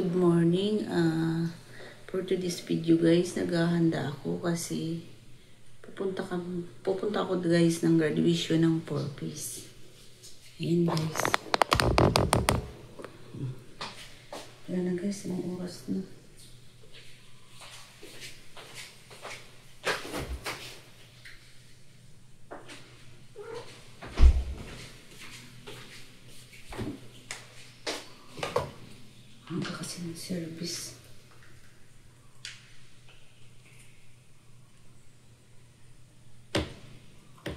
Good morning. For today's video guys, naghahanda ako kasi pupunta ako guys ng graduation ng 4Ps. Ayan guys. Wala na guys, mga oras na. Hangga kasi ng service.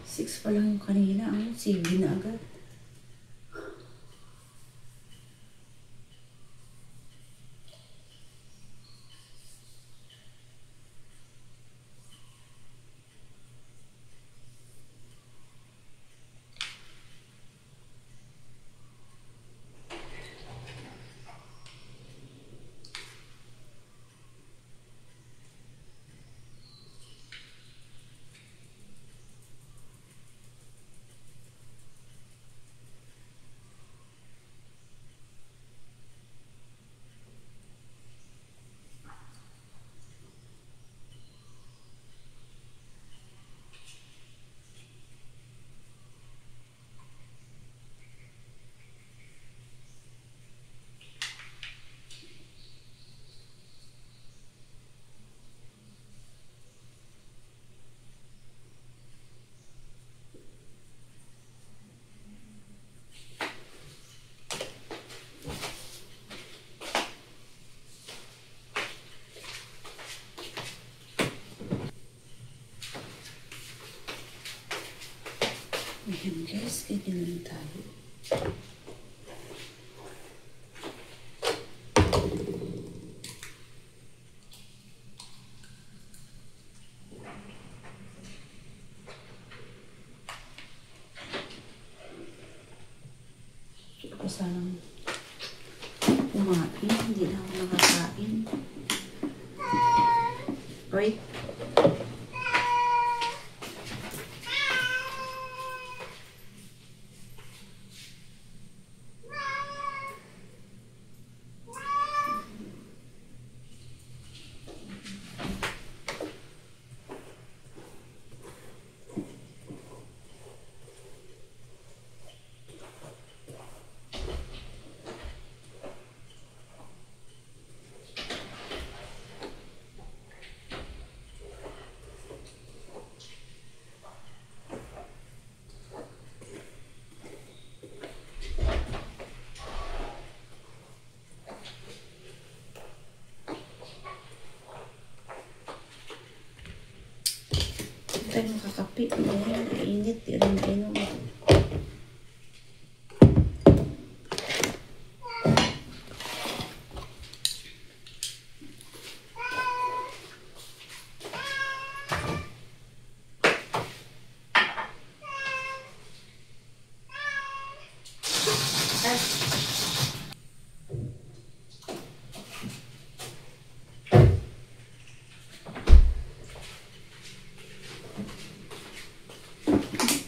Six pa lang yung kanina. Ang 7 na agad. Ayan guys, ganyan lang tayo. Gusto ko sanang kumain, hindi na ako nakakain. Right? Tayo makakapi. Ayan, init. Di rin mainom.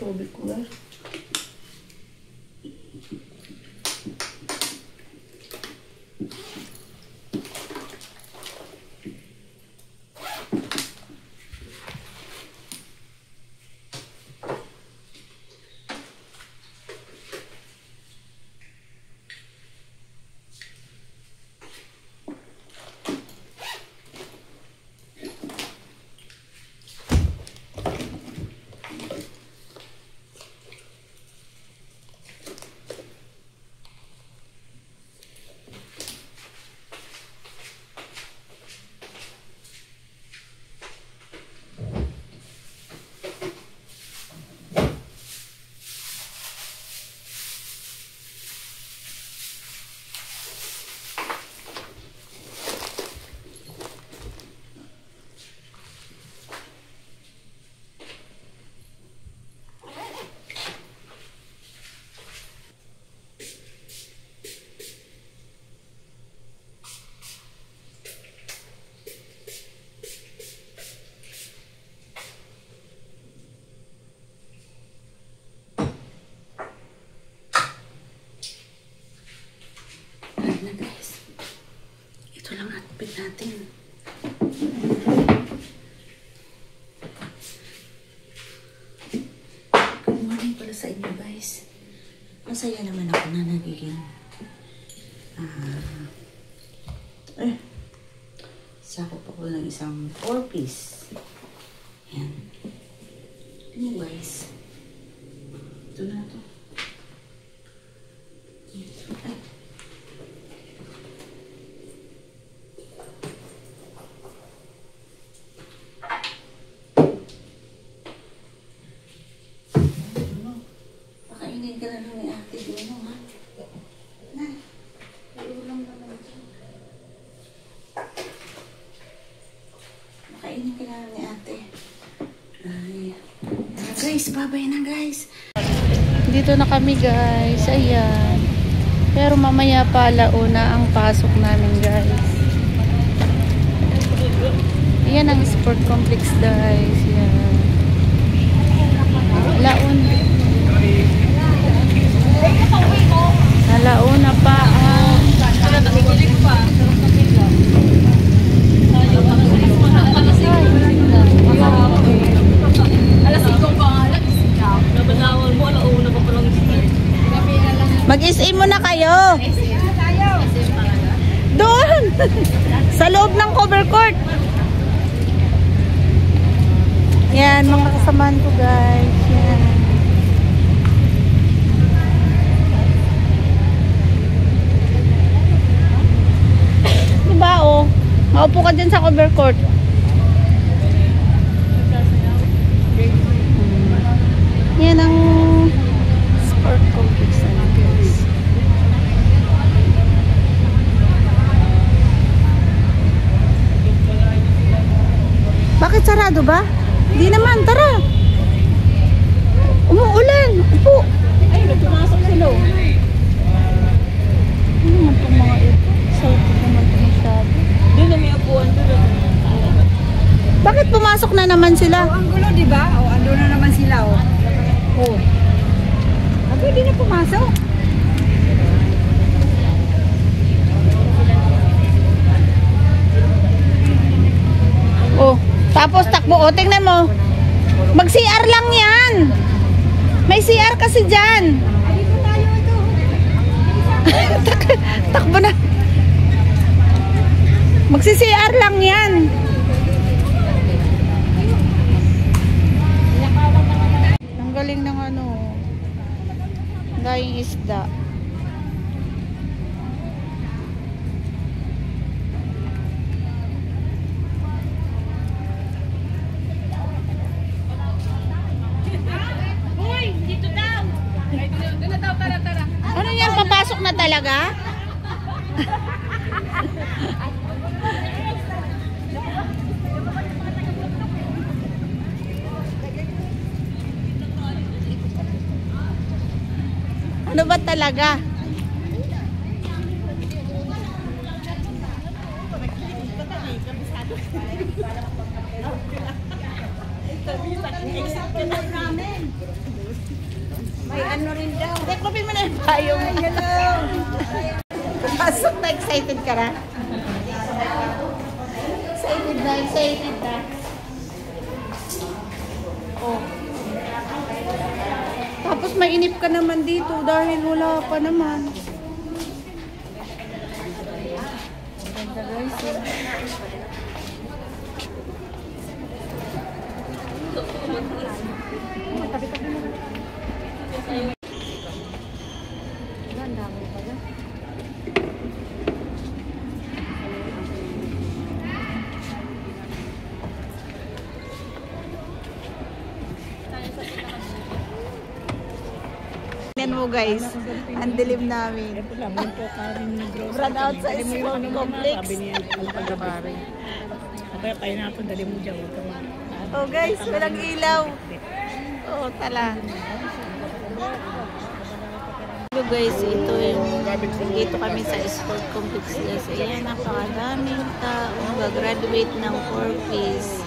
Tubig ko lang. natin. Good morning pala sa inyo guys. Masaya naman ako na nagiging sakop ako ng isang 4-piece. Yan. Ito mo guys. Ito na ito. Ay. Pakainin ka na ni ate. Ano ha? Na. Ulam naman ito. Pakainin ka na ni ate. Ay. Guys, babay na guys. Dito na kami guys. Ayan. Pero mamaya pa alauna ang pasok namin guys. Ayan ang sport complex guys. Ayan. Alauna pa ang Mag-SM mo na kayo. Doon. Sa loob ng cover court. Yan, mga kasamaan ko guys. Yan. Diba oh? Maupo ka dyan sa cover court. Yan ang sport complex na guys. Bakit sarado ba? Hindi naman, tara. Umuulan. Upo. ay, pumasok sila. Ano naman itong mga ito? Excited naman ito masyado. Doon na may upuan doon. Bakit pumasok na naman sila? Ang gulo, di ba? O, ando na naman sila, o. O. Pwede na pumasok. Oh, tapos takbo. O, tingnan mo. Mag-CR lang yan. May CR kasi dyan. Dito tayo ito. Takbo na. Magsi-CR lang yan. Ang galing ng ano. Daing isda. Ano yan? Papasok na talaga? Ano ba talaga? May ano rin daw. Teklopin mo na yung payong. Pasok na, excited ka na? Excited na, excited na. Oh. Tapos mainip ka naman dito dahil wala pa naman. Ganda guys. Ganda mo pala. Tignan mo guys, ang dilim namin. Run out sa sport complex. Oh guys, walang ilaw. Oh, tala. Hello guys, ito yung dito kami sa sport complex guys. Ayan, napakadaming taong gagraduate ng 4-piece.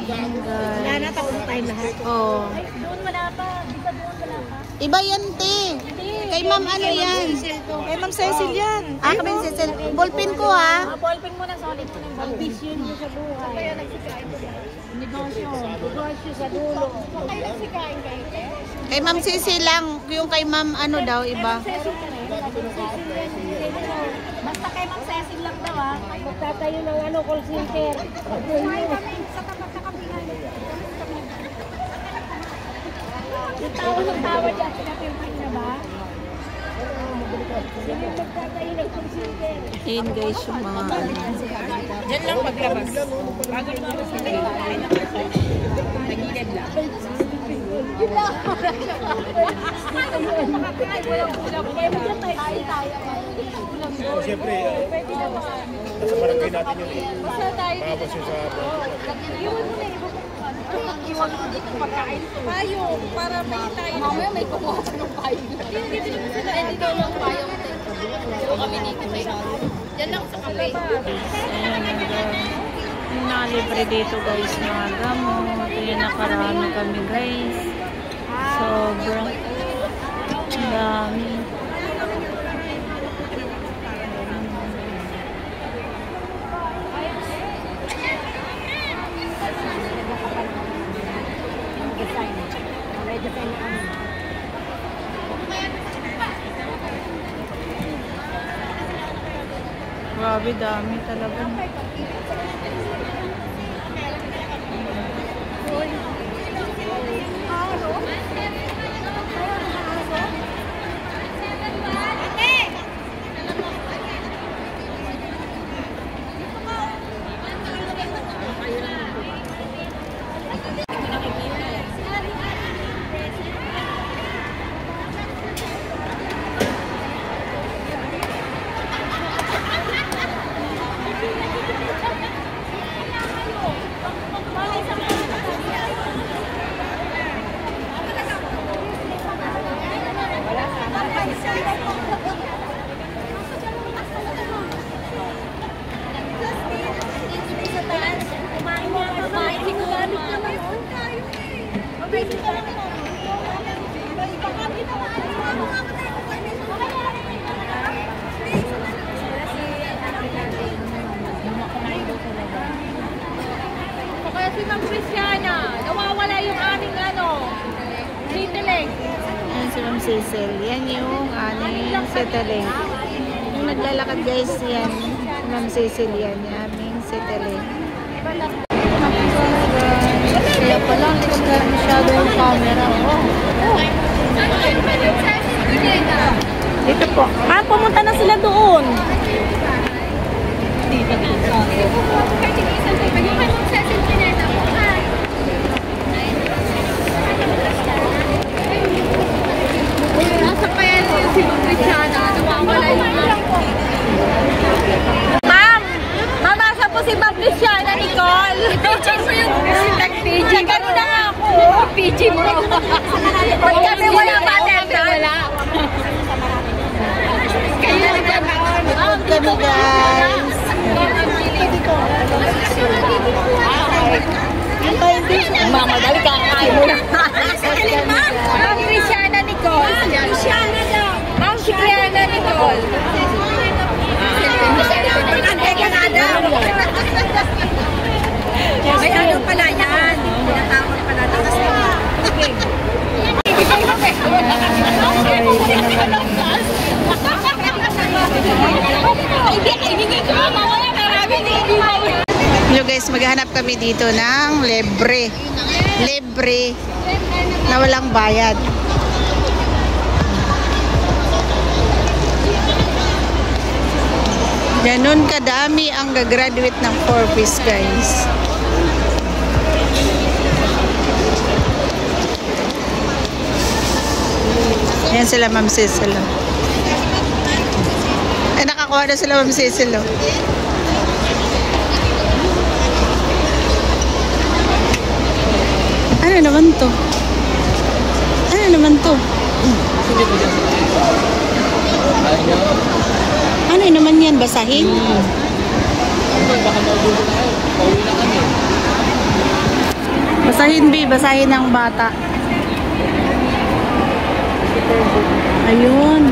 Ayan guys. Wala na, tapos tayo lahat. Oh. Doon wala pa. Di ba doon wala pa? Iba yan, te. Kay ma'am ano yan? Kay Ma'am Cecil yan. Kami Cecil. Ballpen ko ha. Ballpen mo na, solid mo na. Ambition niyo sa buhay. Kaya nagsikain ko ba? Negosyo. Negosyo sa dulo. Kaya nagsikain kayo? Kay ma'am Cecil lang. Yung kay ma'am ano daw, iba. Basta kay Ma'am Cecil lang daw ha. Magtatayo ng call center. Sa tapat na kapihan. Yung tawa ng tawa dyan, pinapimpan na ba? Sino yung magtatayo ng call center? Ayan guys, yung mga ano. Diyan lang paglabas. Bago lumabas ka tayo. Nagigad lang. Yun lang. Walang ulam. Kaya mo dyan tayo. So, siyempre, nasa barangay natin yun eh. Tapos yung sa... Iwan mo na iwan mo dito pagkain. Payo, para may tayo. Mamaya may kumuha pa ng payo. Hindi naman sila. Hindi daw lang payo. Pero kami dito tayo. Yan lang sa kape. Yung nakalibre dito guys, mga gamot. Yung nakarami kami guys. Sobrang dami. Grabe, dami talaga. Kaya si Ma'am Cristiana, nawawala yung aming sitiling. Yan si Ma'am Cecil. Yan yung aming sitiling. Yung naglalakad guys, yan. Si Ma'am Cecil yan. Yung aming sitiling. Kaya pala, hindi ko masyado yung camera. Dito po. Pumunta na sila doon. Nasa pa yan si Cristiana. Nawawala yung Ma'am! Mamasa po si Ma'am Cristiana, Nicole. I-PG mo yung nag-PG. Kanina nga ako. PG mo. Huwag kami wala pa. Wala. Kayo na nagkakaroon kami guys. Mamadali ka kain mo na. Ma'am Cristiana Nicole. Cristiana daw. Ma'am Cristiana Nicole. Teka nga daw. Ay ano pala yan? Pinatawag pala takas na. Okay. Hello guys, maghahanap kami dito ng libre. Libre na walang bayad. Ganun kadami ang gagraduate ng 4-piece guys. Yan sila Ma'am Cecil. Ay, nakakuha na sila Ma'am Cecil. Ano naman to? Ano naman to? Ano naman yan? Basahin? Basahin, B. Basahin ng bata. Ayun.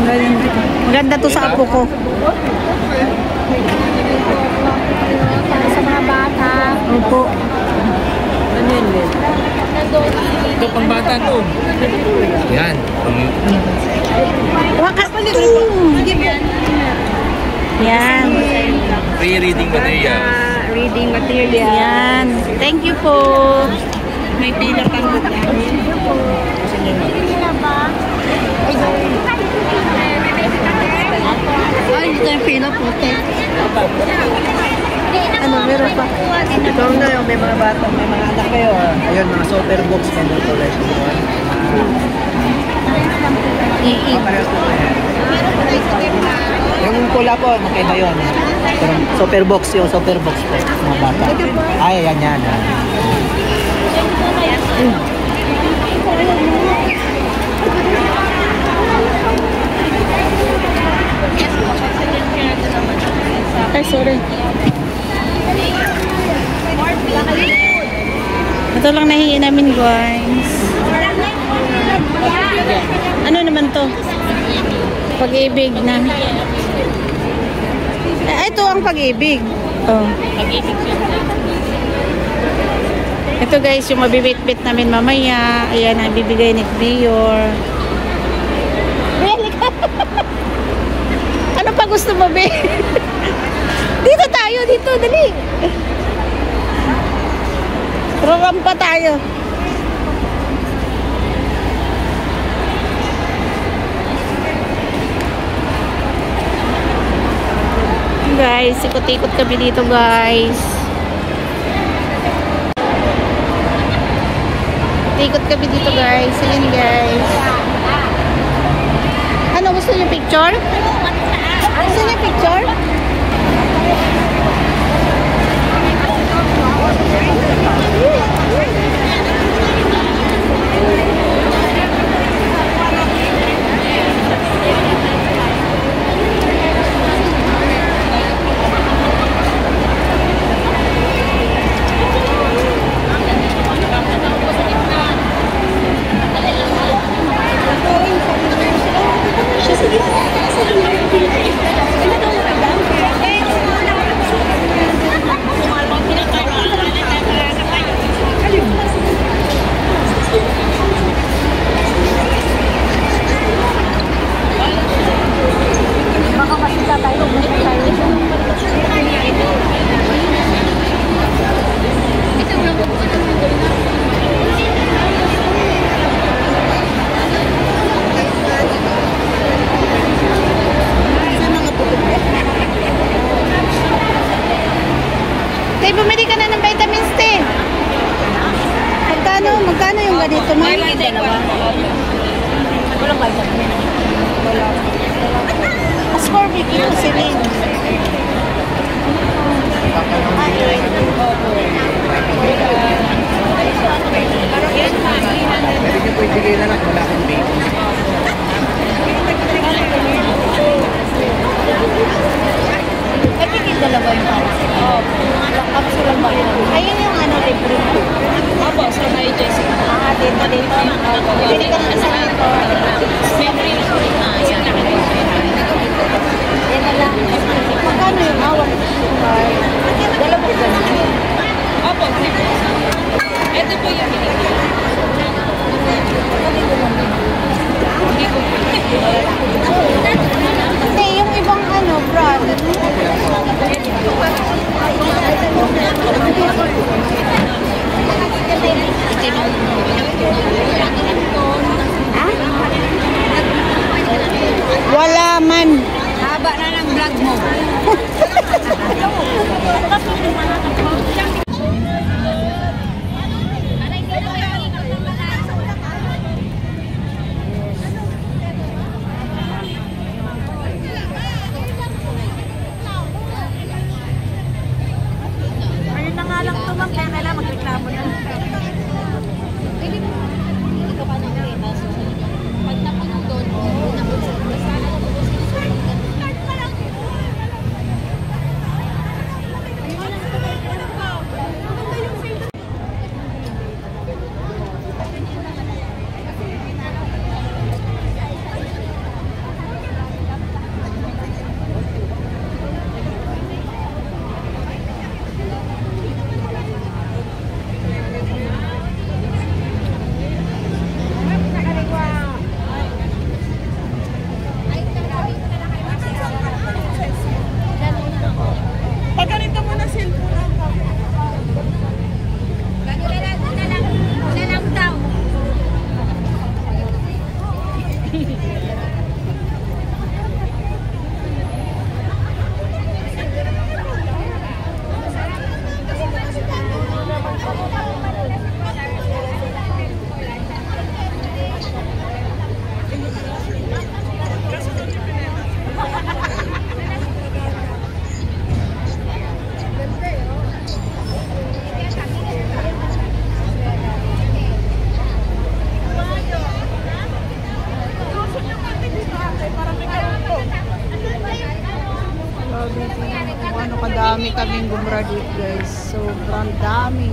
Maganda. Maganda to sa apo ko. Para sa mga bata. Opo. Ano yun, Lil? Ito pang bata to. Yan. Wakas pa nito. Yan. Free reading material. Reading material. Yan. Thank you po. May pila pang buka. Pila ba? Ay, ito yung pila po. Ano, meron pa? Ito na yung may mga bata, may mga anak kayo. Ayun, mga super box vendor collection. Parehas po yan. Yung pula po, magkaiba yun. Pero super box yung super box po, mga bata. Ay, yan yan. Ay, sorry. Ito lang nahihin namin, guys. Ano naman to? Pag-ibig na. Ito ang pag-ibig. Oh. Ito guys, yung mabibit-bit namin mamaya. Ayan, ang bibigay ni Bior. Ano pa gusto mo, be? Dito tayo, dito, dali. Rarampa tayo. Guys, ikot-ikot kami dito, guys. Ikot kami dito, guys. Ayan, guys. Ano, gusto niyo picture? Gusto niyo picture? Tay, bumili ka na ng vitamins, te. Magkano yung ganito, ma? Walang vitamin. Ascorbic ito, silin. Pwede niyo po ibigay na lang, wala akong baby. Nagiging dalawa yung capsule ba yun? Ayun yung ano, libre mo. Opo, sa may Jessica. Dito. Bili ka na sa dito. Yan na lang. Magkano yung awak? Dalawa ka na. Opo, ito po yung binigay. Hindi, yung ibang ano, brand. Wala man. Haba na ng vlog mo. Ayun na nga lang ito, ma'am. Kaya kailangan magreklamo na. Pag napunong doon, kaming gumraduate guys. Sobrang dami.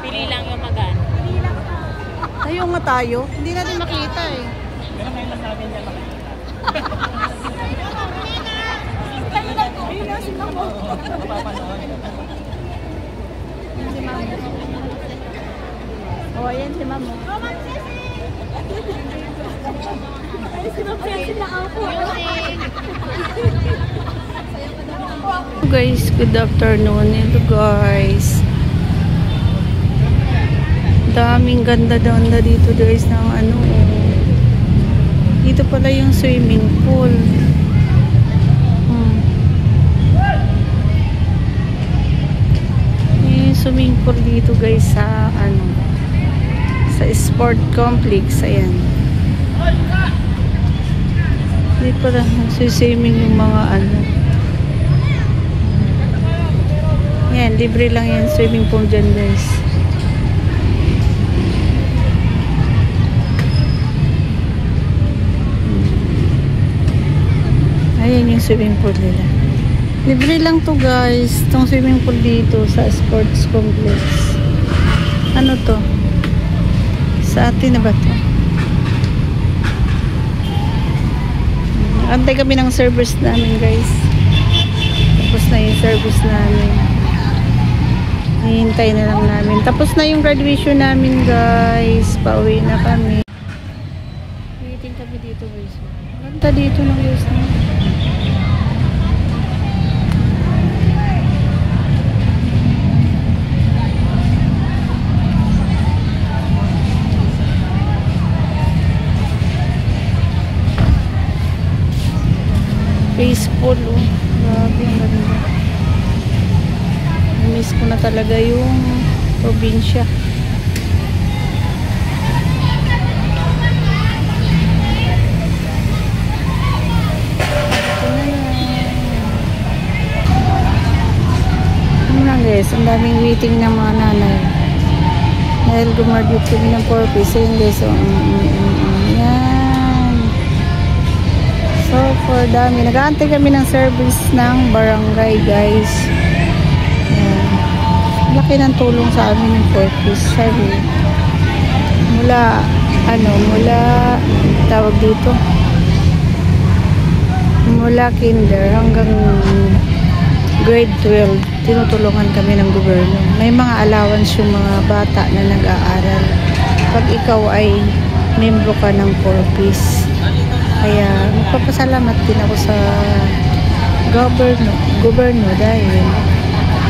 Pili lang yung magan. Tayo nga tayo. Hindi natin makita eh. Pero ngayon lang namin yan makikita. Ayun na si Mamo. Si Mamo. Oh, ayan si Mamo. Ay, si Mamo na ako. Guys, good afternoon. Hello guys. Daming ganda-ganda dito guys ng ano. Dito pala yung swimming pool. Yung swimming swimming pool dito guys sa sa sport complex. Ayan. Hindi pala nagsiswimming yung mga Yan, libre lang yan swimming pool dyan guys. Ayan yung swimming pool nila. Libre lang to guys, itong swimming pool dito sa sports complex. Ano to? Sa atin na ba to? Antay kami ng service namin guys. Tapos na yung service namin. Hihintay na lang namin. Tapos na yung graduation namin guys. Pauwi na kami. Waiting kami dito guys. Ganda dito ng views na. Peaceful, oh. Grabe, ang ganda. Miss ko na talaga yung probinsya. Ano lang guys, ang daming waiting ng mga nanay. Dahil gumarduate kami ng 4 piece. Ayun guys, so, yan. So, for dami. Nag-aantay kami ng service ng barangay, guys. Ayan. Laki ng tulong sa amin yung 4 piece. Sabi, mula, tawag dito, mula kinder hanggang grade 12, tinutulungan kami ng gobyerno. May mga allowance yung mga bata na nag-aaral. Pag ikaw ay membro ka ng 4 piece. Kaya magpapasalamat din ako sa gobyerno dahil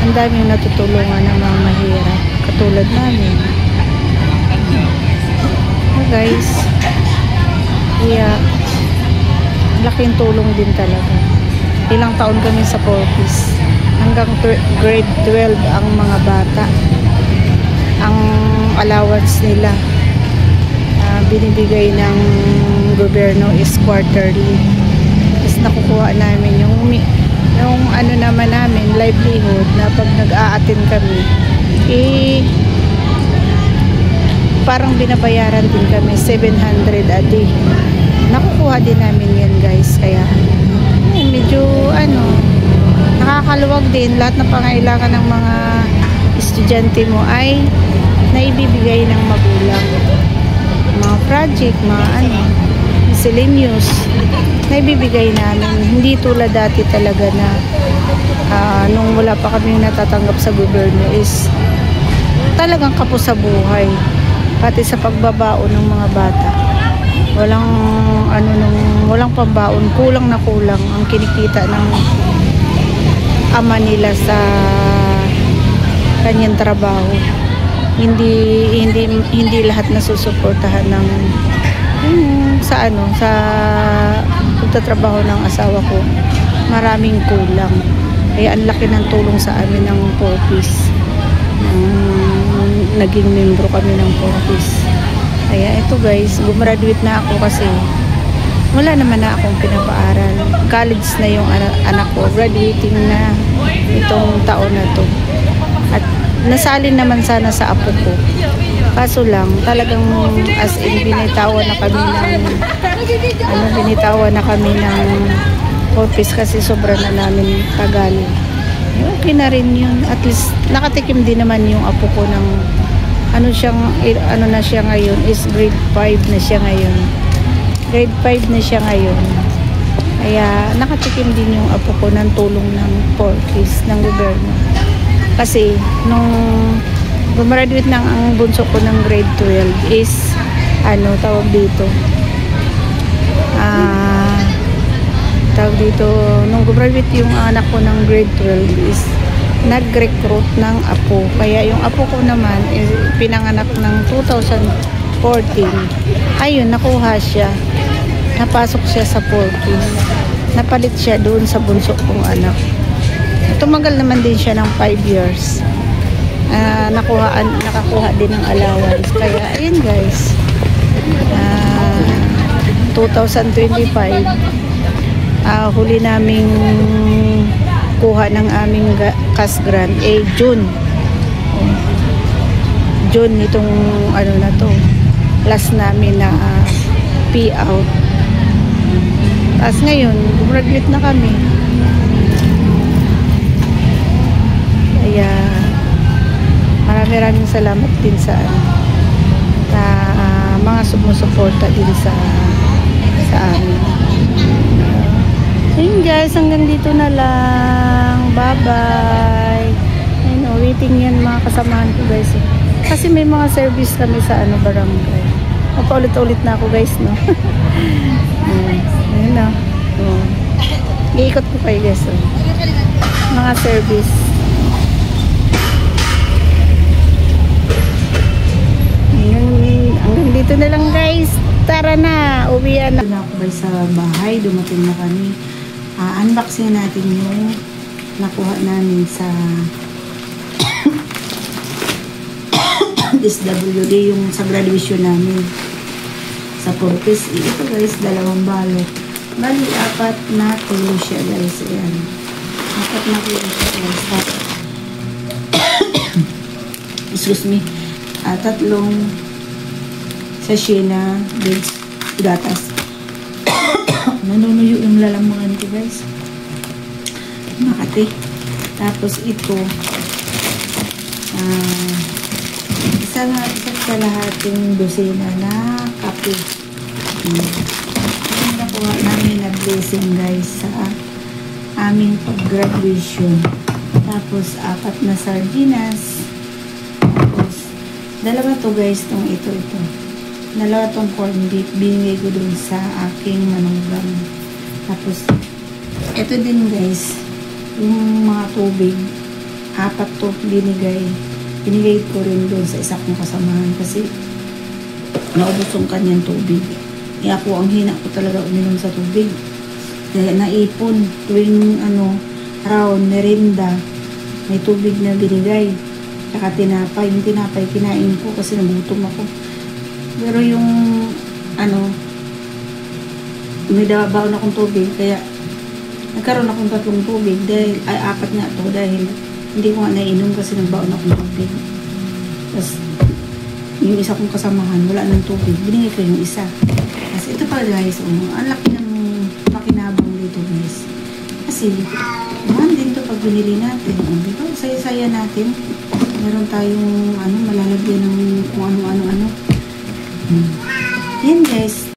ang daming natutulungan ng mga mahirap katulad namin. Guys, kaya laking tulong din talaga. Ilang taon kami sa 4 piece. Hanggang grade 12 ang mga bata. Ang allowance nila binibigay ng gobyerno is quarterly. Tapos nakukuha namin yung ano naman namin, livelihood, na pag nag-a-attend kami, parang binabayaran din kami 700 a day. Nakukuha din namin yan guys. Kaya medyo nakakaluwag din. Lahat ng pangailangan ng mga estudyante mo ay naibibigay ng magulang. Mga project, mga miscellaneous, naibibigay namin. Hindi tulad dati talaga na nung wala pa kami natatanggap sa gobyerno is talagang kapos sa buhay. Pati sa pagbabaon ng mga bata. Walang pambaon, kulang na kulang ang kinikita ng ama nila sa kanyang trabaho. Hindi lahat nasusuportahan ng sa pagtatrabaho ng asawa ko. Maraming kulang. Kaya ang laki ng tulong sa amin ng 4 piece. Naging membro kami ng 4 piece. Kaya ito guys, gumraduate na ako kasi wala naman na akong pinapaaral. College na yung anak ko. Graduating na itong taon na to. At nasalin naman sana sa apo ko. Kaso lang, talagang as in binitawan na kami ng 4 piece kasi sobra na namin tagal. Okay na rin yun. At least nakatikim din naman yung apo ko ng na siya ngayon is grade 5 na siya ngayon. Grade 5 na siya ngayon. Kaya nakatikim din yung apo ko ng tulong ng 4 piece ng gobyerno. Kasi nung gumraduate ng ang bunso ko ng grade 12 is nung gumraduate yung anak ko ng grade 12 is nag-recruit ng apo. Kaya yung apo ko naman is pinanganak ng 2014. Ayun, nakuha siya. Napasok siya sa 14. Napalit siya doon sa bunso kong anak. Tumagal naman din siya ng 5 years. nakakuha din ng allowance. Kaya ayun guys, 2025 huli naming kuha ng aming cash grant June itong ano na to, last namin na payout. Tapos ngayon graduate na kami, kaya maraming salamat din sa mga sumusuporta din sa amin. Ayun guys, hanggang dito na lang. Bye bye. Ayun, waiting yan mga kasamahan ko guys. Kasi may mga service kami sa barangay. Paulit-ulit na ako guys, no. Ayun na. Iikot ko kayo guys. Mga service. Hanggang dito na lang guys. Tara na, uwian na ako guys sa bahay. Dumating na kami. Unboxing natin yung nakuha namin sa SWD, yung sa graduation namin sa purpose. Ito guys, 2 balot. Bali, 4 na kilo siya guys. Ayan. 4 na kilo siya guys. Excuse me. 3 sachet na gatas. Nanunuyo yung lalamunan ko guys. Makati. Tapos ito isa't kalahating dosena na kape. Ang nakuha namin na blessing guys sa aming pag-graduation. Tapos 4 na sardinas. Tapos 2 to guys, ito 2 tong corn beef, binigay ko dun sa aking manugang. Tapos ito din guys, yung mga tubig, 4 to binigay ko rin dun sa isa kong kasamahan kasi naubos yung kanyang tubig. Ako ang hina ko talaga uminom sa tubig, kaya naipon tuwing round merienda may tubig na binigay, tsaka tinapay. Yung tinapay kinain ko kasi nagutom ako. Pero yung may dabaw na akong tubig, kaya nagkaroon akong 3 tubig dahil 4 nga to dahil hindi ko nga nainom kasi nagbaon akong tubig. Tapos yung isa kong kasamahan wala ng tubig, binigay ko yung isa. Kasi ito pa guys, ang laki ng pakinabang dito guys, kasi naman din to pag binili natin. Dito saya-saya natin, meron tayong malalagyan ng kung ano-ano. Yan guys,